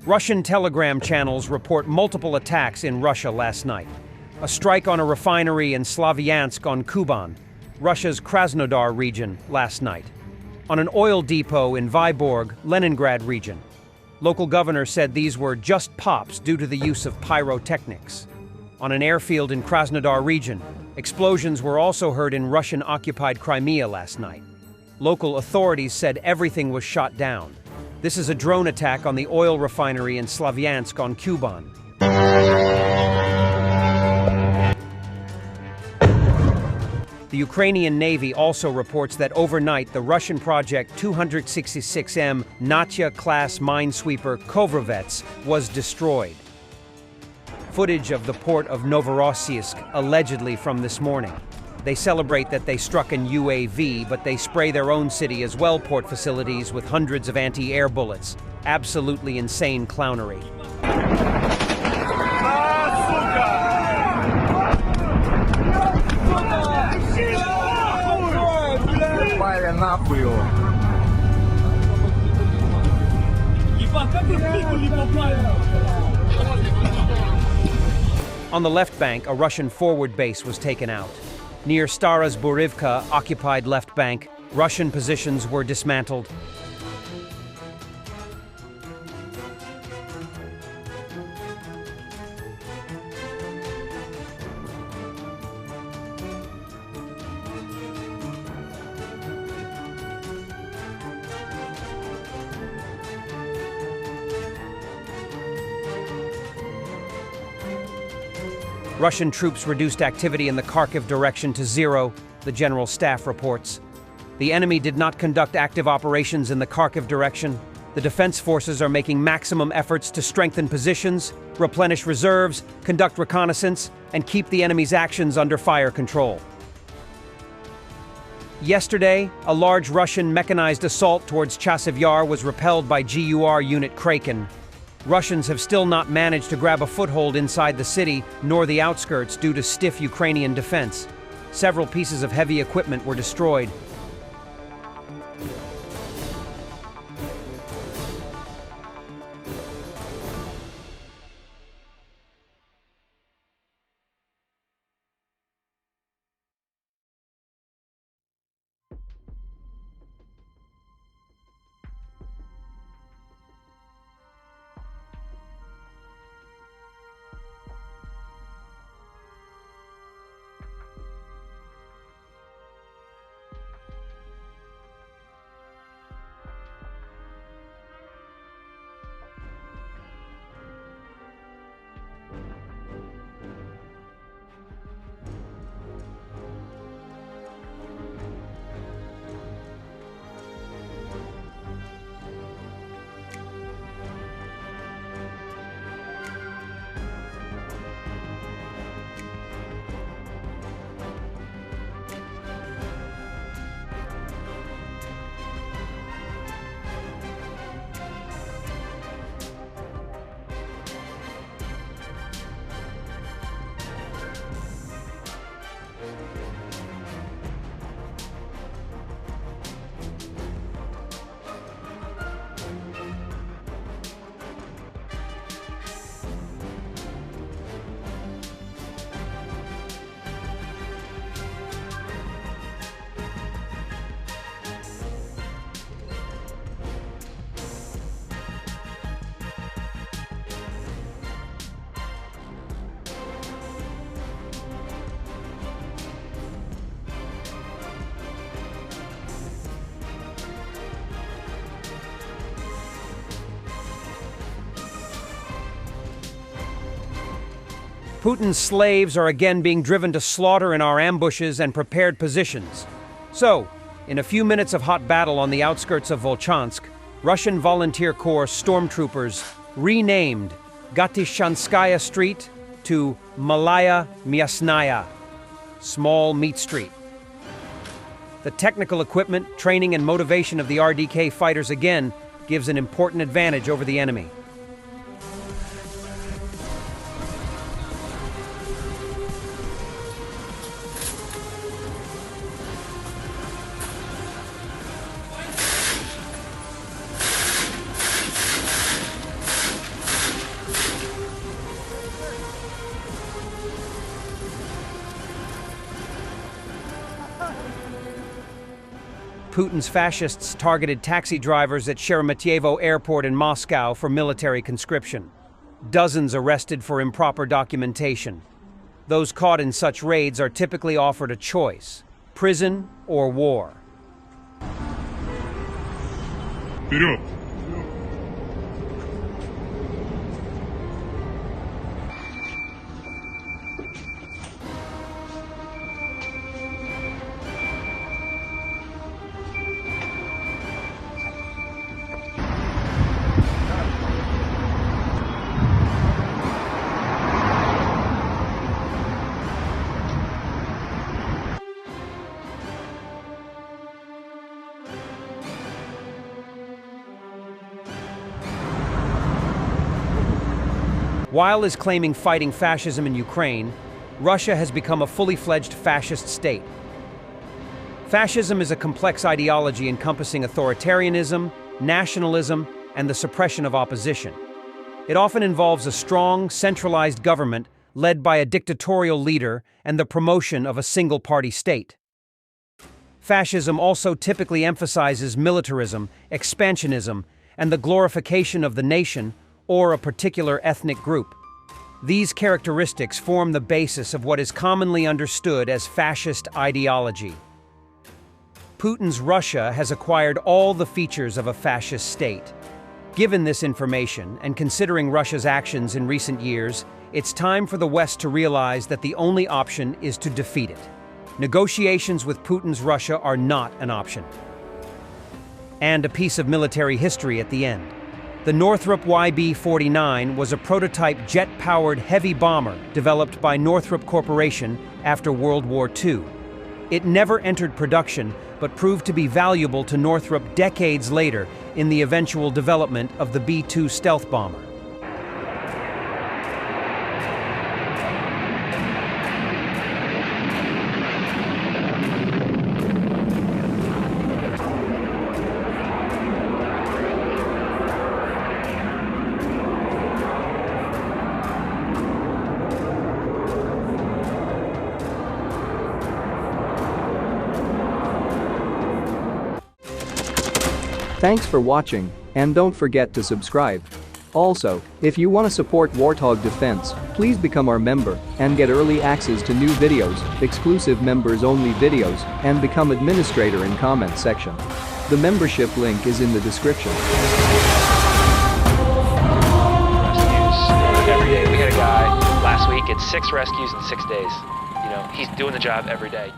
Russian telegram channels report multiple attacks in Russia last night. A strike on a refinery in Slavyansk on Kuban, Russia's Krasnodar region, last night. On an oil depot in Vyborg, Leningrad region. Local governor said these were just pops due to the use of pyrotechnics. On an airfield in Krasnodar region, explosions were also heard in Russian-occupied Crimea last night. Local authorities said everything was shot down. This is a drone attack on the oil refinery in Slavyansk on Kuban. The Ukrainian Navy also reports that overnight the Russian Project 266M Natya-class minesweeper Kovrovets was destroyed. Footage of the port of Novorossiysk allegedly from this morning. They celebrate that they struck an UAV, but they spray their own city as well, port facilities with hundreds of anti-air bullets. Absolutely insane clownery. On the left bank, a Russian forward base was taken out. Near Starozburivka, occupied left bank, Russian positions were dismantled. Russian troops reduced activity in the Kharkiv direction to 0, the General Staff reports. The enemy did not conduct active operations in the Kharkiv direction. The defense forces are making maximum efforts to strengthen positions, replenish reserves, conduct reconnaissance, and keep the enemy's actions under fire control. Yesterday, a large Russian mechanized assault towards Chasiv Yar was repelled by GUR unit Kraken. Russians have still not managed to grab a foothold inside the city nor the outskirts due to stiff Ukrainian defense. Several pieces of heavy equipment were destroyed. Putin's slaves are again being driven to slaughter in our ambushes and prepared positions. So, in a few minutes of hot battle on the outskirts of Volchansk, Russian Volunteer Corps stormtroopers renamed Gatishanskaya Street to Malaya Myasnaya, Small Meat Street. The technical equipment, training, and motivation of the RDK fighters again gives an important advantage over the enemy. Putin's fascists targeted taxi drivers at Sheremetyevo Airport in Moscow for military conscription. Dozens arrested for improper documentation. Those caught in such raids are typically offered a choice: prison or war. Вперед! While is claiming fighting fascism in Ukraine, Russia has become a fully fledged fascist state. Fascism is a complex ideology encompassing authoritarianism, nationalism, and the suppression of opposition. It often involves a strong, centralized government led by a dictatorial leader and the promotion of a single-party state. Fascism also typically emphasizes militarism, expansionism, and the glorification of the nation or a particular ethnic group. These characteristics form the basis of what is commonly understood as fascist ideology. Putin's Russia has acquired all the features of a fascist state. Given this information, and considering Russia's actions in recent years, it's time for the West to realize that the only option is to defeat it. Negotiations with Putin's Russia are not an option. And a piece of military history at the end. The Northrop YB-49 was a prototype jet-powered heavy bomber developed by Northrop Corporation after World War II. It never entered production, but proved to be valuable to Northrop decades later in the eventual development of the B-2 stealth bomber. Thanks for watching, and don't forget to subscribe. Also, if you want to support Warthog Defense, please become our member and get early access to new videos, exclusive members-only videos, and become administrator in comment section. The membership link is in the description. Rescues every day. We had a guy last week at 6 rescues in 6 days. You know, he's doing the job every day.